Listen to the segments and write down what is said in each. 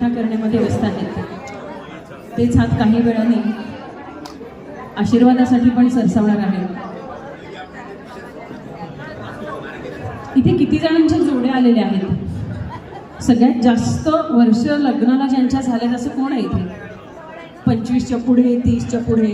प्रार्थना करण्यामध्ये व्यस्त आहेत. तेच हात काही वेळाने आशीर्वादासाठी पण सरसावणार आहे. इथे किती जणांच्या जोड्या आलेल्या आहेत? सगळ्यात जास्त वर्ष लग्नाला ज्यांच्या झाल्यात असं कोण आहे इथे? 25च्या पुढे, 30च्या पुढे.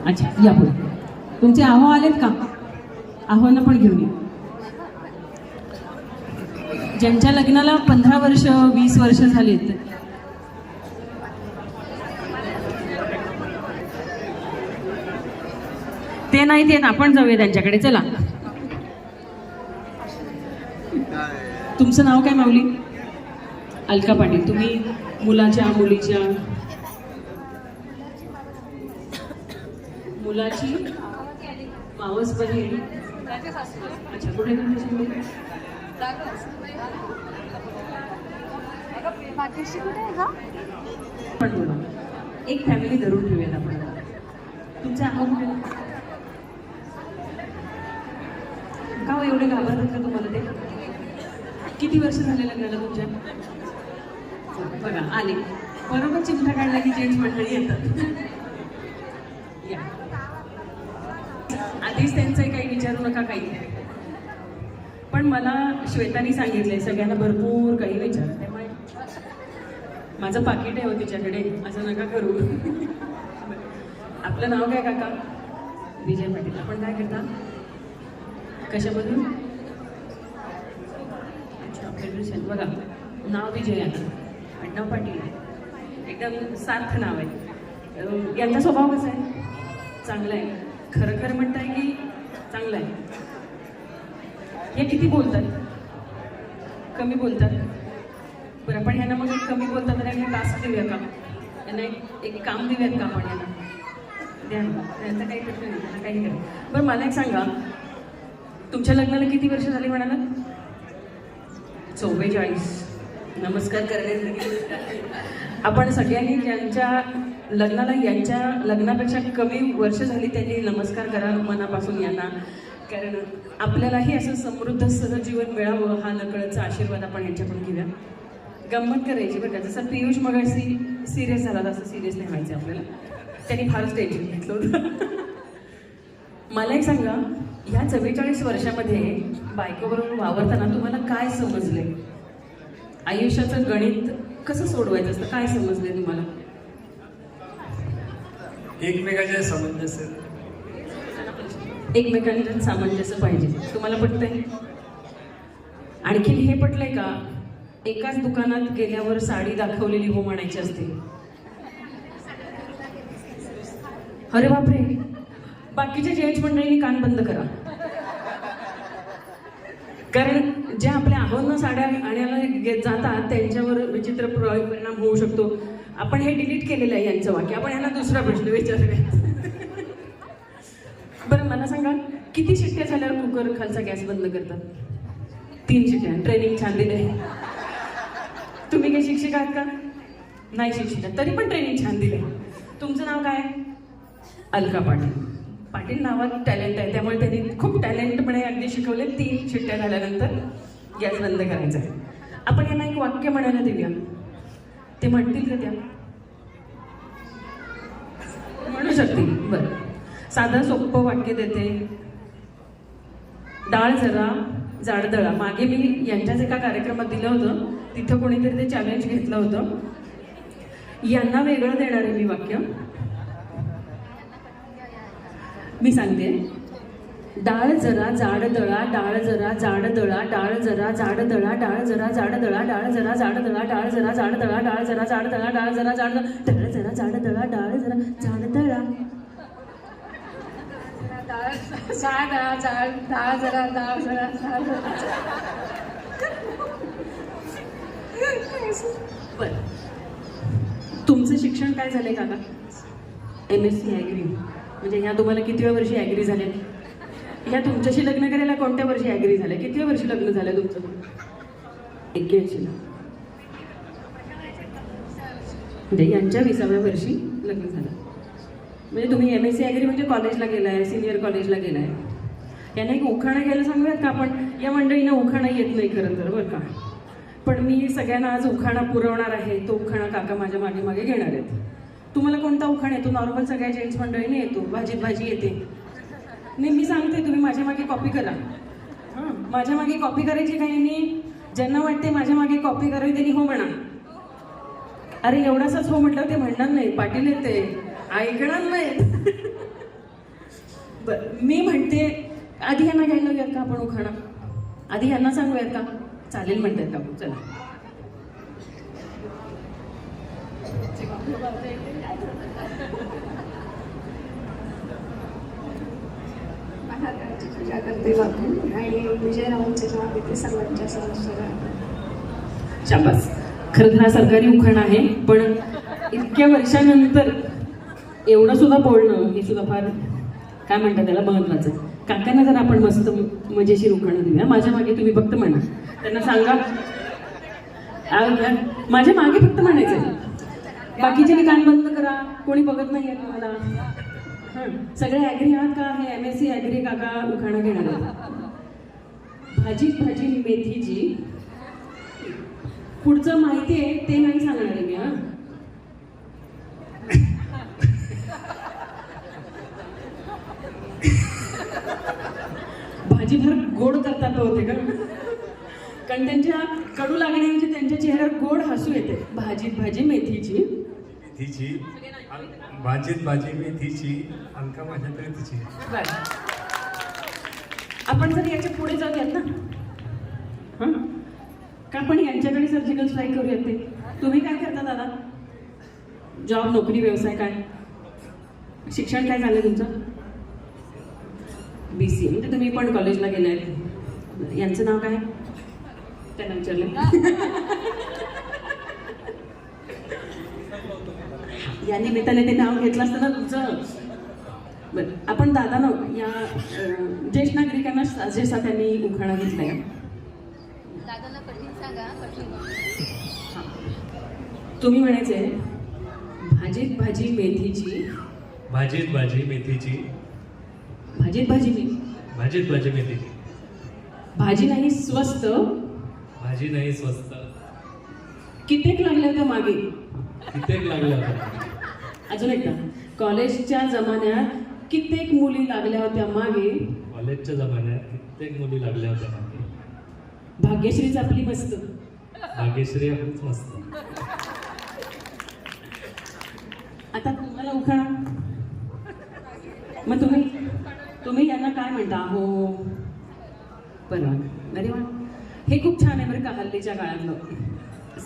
अच्छा, या पुढे. तुमचे आहो आलेत का? आव्हानं पण घेऊन या. ज्यांच्या लग्नाला 15 वर्ष, 20 वर्ष झालीत, ते नाहीत येत, आपण जाऊया त्यांच्याकडे. चला, तुमचं नाव काय माऊली? अलका पाटील. तुम्ही मुलाच्या मुलीच्या मुलाची मावस बहीण. अच्छा, कुठे पण बोला, एक फॅमिली धरून ठेवूयात आपण. तुमच्या का हो एवढे घाबरतात का तुम्हाला ते? किती वर्ष झाले लग्नाला तुमच्या? बघा आले, बरोबर चिमटा काढला की जेंट्स मंडळी येतात. या, आधीच त्यांचंही काही विचारू नका काही. पण मला श्वेतानी सांगितलंय सगळ्यांना भरपूर काही विचार, त्यामुळे माझं पाकिट आहे हो तिच्याकडे, असं नका करू. आपलं नाव काय काका? विजय पाटील. आपण काय करता? कशामधून? अच्छा, फेडरेशन. बघा, नाव विजय आहे, आडनाव पाटील, एकदम सार्थ नाव आहे. यांचा स्वभाव कसा आहे? चांगला आहे. खरं खरं म्हणताय की चांगलं आहे? हे किती बोलतात? कमी बोलतात. बरं, आपण ह्यांना मग कमी बोलतात तर यांना टास्क देऊया का? यांना एक काम देऊयात का आपण यांना? द्या ना, त्यांचा काही प्रश्न नाही, त्यांना काही करा. बरं, मला एक सांगा, तुमच्या लग्नाला किती वर्ष झाली म्हणाला? 44. नमस्कार करण्यासाठी आपण सगळ्यांनी ज्यांच्या लग्नाला यांच्या लग्नापेक्षा कमी वर्ष झाली त्यांनी नमस्कार करा मनापासून यांना. कारण आपल्यालाही असं समृद्ध सहजीवन मिळावं हा नकळतचा आशीर्वाद आपण यांच्याकडून घेऊया. गंमत करायची बरं का. जसं पियुष मगाशी सिरियस झाला तसं सिरियस नाही व्हायचं आपल्याला. त्यांनी फारच टेन्शन घेतलं होतं. मला एक सांगा, ह्या 44 वर्षामध्ये बायकोबरोबर वावरताना तुम्हाला काय समजले? आयुष्याचं गणित कसं सोडवायचं असतं? काय समजले तुम्हाला? एकमेकांच्या सामंजस्य. एकमेकांचं सामंजस्य पाहिजे. तुम्हाला पटतंय? आणखीन हे पटलंय का? एकाच दुकानात गेल्यावर साडी दाखवलेली हो म्हणायची असते. अरे बापरे, बाकीच्या जेंट्स मंडळींनी कान बंद करा. कारण ज्या आपल्या आव्हानं साड्या आणायला जातात त्यांच्यावर विचित्र परिणाम होऊ शकतो. आपण हे डिलीट केलेलं आहे यांचं वाक्य. आपण यांना दुसरा प्रश्न विचारूया. बरं, मला सांगा, किती शिट्ट्या झाल्यावर कुकर खालचा गॅस बंद करतात? 3 शिट्ट्या. ट्रेनिंग छान दिली. तुम्ही काही शिक्षिका आहात का? नाही शिक्षिका, तरी पण ट्रेनिंग छान दिली. तुमचं नाव काय? अलका पाटील. पाटील नावात टॅलेंट आहे, त्यामुळे त्यांनी खूप टॅलेंटपणे अगदी शिकवले. 3 शिट्ट्या झाल्यानंतर गॅस बंद करायचा आहे. आपण यांना एक वाक्य म्हणायला देऊया, ते म्हणतील का? त्या म्हणू शकतील. बरं, साधं सोपं वाक्य देते. डाळ जरा जाड दळा. मागे मी यांच्याच एका कार्यक्रमात दिलं होतं, तिथं कोणीतरी ते चॅलेंज घेतलं होतं. यांना वेगळं देणार आहे मी वाक्य. मी सांगते, डाळ जरा जाड दळा, डाळ जरा जाड दळा, डाळ जरा जाड दळा, डाळ जरा जाड दळा, डाळ जरा जाड दळा, डाळ जरा जाड दळा, डाळ जरा जाड दळा, डाळ जरा जाड दळा, डाळ जरा जाड दळा, डाळ जरा जाड दळा. बरं, तुमचं शिक्षण काय झालंय काका? MSc agri. म्हणजे ह्या तुम्हाला कितव्या वर्षी ॲग्री झाले? ह्या तुमच्याशी लग्न करायला कोणत्या वर्षी ॲग्री झाल्या? कितव्या वर्षी लग्न झालं तुमचं? 81. म्हणजे यांच्या 20व्या वर्षी लग्न झालं. म्हणजे तुम्ही MSc ॲग्री म्हणजे कॉलेजला गेलाय, सिनियर कॉलेजला गेलाय. यांना एक उखाणा घ्यायला सांगूयात का आपण? या मंडळींना उखाणा येत नाही खरं तर बरं का, पण मी सगळ्यांना आज उखाणा पुरवणार आहे. तो उखाणा काका माझ्या मागे मागे घेणार आहेत. तुम्हाला कोणता उखाणा येतो? नॉर्मल सगळ्या जेंट्स मंडळीने येतो. भाजीत भाजी येते. नाही मी सांगते, तुम्ही माझ्या मागे कॉपी करा. हां, माझ्या मागे कॉपी करायची काही नाही. ज्यांना वाटते माझ्या मागे कॉपी करावी त्यांनी हो म्हणा. अरे एवढासाच हो म्हटलं ते म्हणणार नाही, पाटील येते ऐकणार नाही. बरं मी म्हणते, आधी यांना घ्यायला येऊयात का आपण उखाणा? आधी यांना सांगूयात का? चालेल म्हणतात का? चला. महाराजांची पूजा करते बापू आणि विजयरावांच्या नाव येते सर्वांच्या समस्या. शाबास. खरं तर हा सरकारी उखाणा आहे, पण इतक्या वर्षानंतर एवढं सुद्धा बोलणं हे सुद्धा फार काय म्हणतात त्याला महत्वाचं. काकांना जर आपण मस्त मजेशीर उखाणं देऊया. माझ्या मागे तुम्ही फक्त म्हणा, त्यांना सांगा माझ्या मागे फक्त म्हणायचं. बाकीचे कान बंद करा, कोणी बघत नाही आहे तुम्हाला. हां, सगळे ॲग्री आहात का? हे MSc ॲग्री काका उखाणा घेणार आहेत. भाजीत भाजी मेथीची. पुढचं माहिती आहे ते नाही सांगणार आहे मी. हां, भाजी भर गोड करतात होते का? कारण त्यांच्या कडू लागण्याऐवजी त्यांच्या चेहऱ्यावर गोड हसू येते. भाजीत भाजी मेथीची. मेथीची भाजीत भाजी मेथीची अंका माझ्या प्रीतीची. बरं, आपण जर याच्या पुढे जाऊयात ना. हां, का आपण यांच्याकडे सर्जिकल स्ट्राईक करूयात. ते तुम्ही काय करता दादा? जॉब, नोकरी, व्यवसाय काय? शिक्षण काय झालं तुमचं? BCA. म्हणजे तुम्ही पण कॉलेजला गेले आहेत. यांचं नाव काय? त्यांना विचारलं. या निमित्ताने ते नाव घेतलं असतं ना तुमचं. बरं, आपण दादा ना या ज्येष्ठ नागरिकांना साजेसा त्यांनी उखाणा घेतलाय. दादाला कठीण सांगा, कठीण. तुम्ही म्हणायचे भाजीत भाजी मेथीची. भाजीत भाजी मेथीची. भाजीत भाजी भाजीत भाजी मेथीची. भाजी नाही स्वस्त. भाजी नाही स्वस्त. कित्येक लागल्या होत्या मागे. कित्येक लागल्या होत्या. अजून एकदा. कॉलेजच्या जमान्यात कित्येक मुली लागल्या होत्या मागे. कॉलेजच्या जमान्यात कित्येक मुली लागल्या होत्या मागे. भाग्यश्रीच आपली मस्त. भाग्यश्री खूप मस्त. आता तुम्हाला उखाणा. मग तुम्ही यांना काय म्हणता? हो बरं. अरे वा, हे खूप छान आहे बरं का. हल्लीच्या काळातलं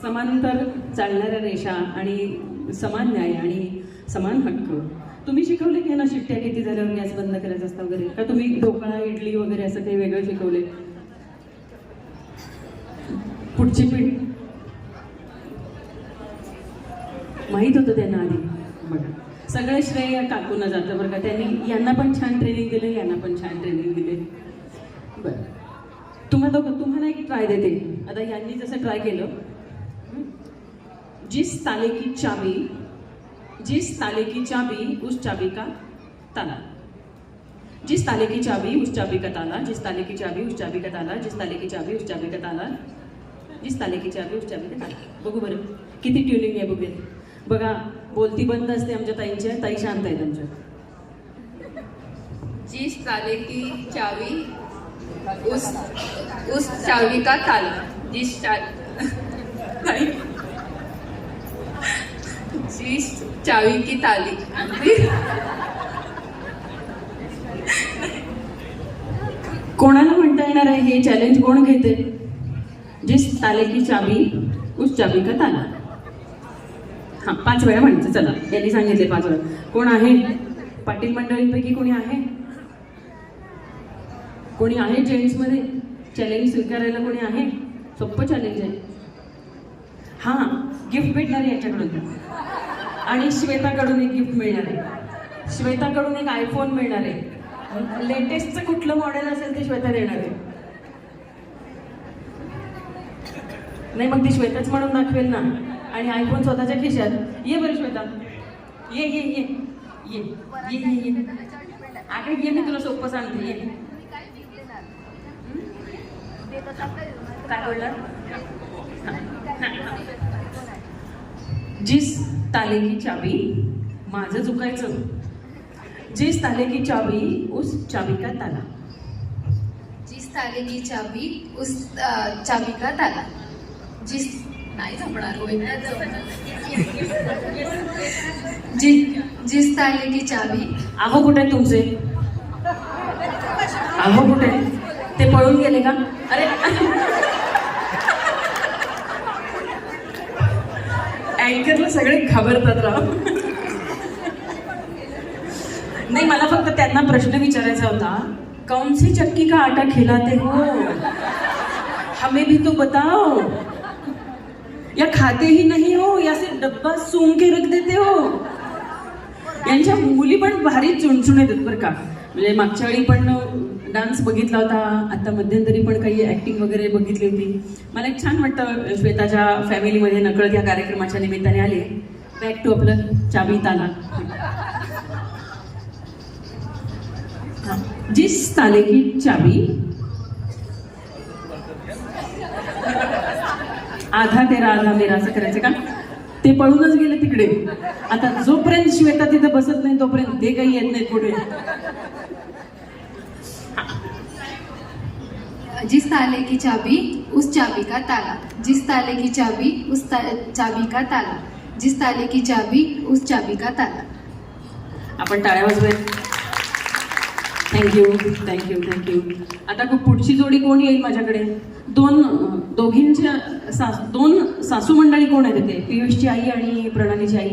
समांतर चालणाऱ्या रेषा आणि समान न्याय आणि समान हक्क. तुम्ही शिकवले की ना शिट्ट्या किती झाल्यावर गॅस बंद करायचा असता वगैरे? का तुम्ही ढोकळा, इडली वगैरे असं काही वेगळं शिकवले? पुढची पिढी माहीत होतं त्यांना आधी. बघा, सगळं श्रेय काकूंना जातं बरं का. त्यांनी यांना पण छान ट्रेनिंग दिले, यांना पण छान ट्रेनिंग दिले. बरं, तुम्हाला एक ट्राय देते. आता यांनी जसं ट्राय केलं. जिस ताले की चाबी, जिस ताले की चाबी उस चाबी का ताला. जिस ताले की चाबी उस चाबी का ताला. जिस ताले की चाबी उस चाबी का ताला. जिस ताले की चाबी उस चाबी का ताला. जिस ताले की चाबी उस चाबी का ताला. बघू बरं किती ट्युनिंग आहे बघूया. बघा, बोलती बंद असते आमच्या ताईंच्या. ताई शांत आहेत आमच्या. जिस ताले की चाबी उस चाबी का ताला. जिस चाबी की ताली. कोणाला म्हणता येणार आहे हे चॅलेंज? कोण घेते? जिस ताले की चाबी उस चाबी का ताला. हां, 5 वेळा म्हणायचं. चला, यांनी सांगितले 5 वेळा. कोण आहे? पाटील मंडळींपैकी कोणी आहे? कोणी आहे जेंट्समध्ये? चॅलेंज स्वीकारायला कोणी आहे? सोपं चॅलेंज आहे. हां, गिफ्ट भेटणार आहे याच्याकडून. आणि श्वेताकडून एक गिफ्ट मिळणार आहे. श्वेताकडून एक iPhone मिळणार आहे. लेटेस्टचं कुठलं मॉडेल असेल ते श्वेता देणार आहे. नाही मग ती श्वेताच म्हणून दाखवेल ना. आणि iPhone स्वतःच्या खिशात. ये बरं श्वेता, ये ये ये ये ये ये ये. अगं ये, मी तुला सोपं सांगते. ये काय बोलणार? जिस ताले की चाबी, माझं चुकायचं. जिस ताले की चाबी उस चाबी का ताला. जिस ताले की चाबी उस चाबी का ताला. जिस नाही जमणार होय. जिस ताले की चाबी. आहो कुठे आहेत तुमचे? आहो कुठे? ते पळून गेले का? अरे अँकरला सगळे घाबरतात राव. नाही, मला फक्त त्यांना प्रश्न विचारायचा होता. कौन सी चक्की का आटा खिलाते हो, हमें भी तो बताओ. या खाते ही नहीं हो, या से डब्बा सूंघ के रख देते हो. यांच्या मुली पण भारी चुणचुण येतात बरं का. म्हणजे मागच्या वेळी पण डान्स बघितला होता, आता मध्यंतरी पण काही ऍक्टिंग वगैरे बघितली होती. मला एक छान वाटतं श्वेताच्या फॅमिलीमध्ये नकळत या कार्यक्रमाच्या निमित्ताने आले. बॅक टू आपलं चाबी ताला. जिस ताले की चाबी आधा तेरा आधा मेरा, असं करायचं का? ते पळूनच गेले तिकडे. आता जोपर्यंत श्वेता तिथे बसत नाही तोपर्यंत ते काही येत नाही पुढे. जिस ताले की चाबी उस चाबी का ताला. जिस ताले की चाबी उस चाबी का ताला. जिस ताले की चाबी उस चाबी का ताला. आपण टाळ्या वाजवूया. Thank you thank you thank you. आता पुढची जोडी कोण येईल माझ्याकडे? दोघींच्या दोन सासू मंडळी कोण आहेत ते? पियुषची आई आणि प्रणालीची आई.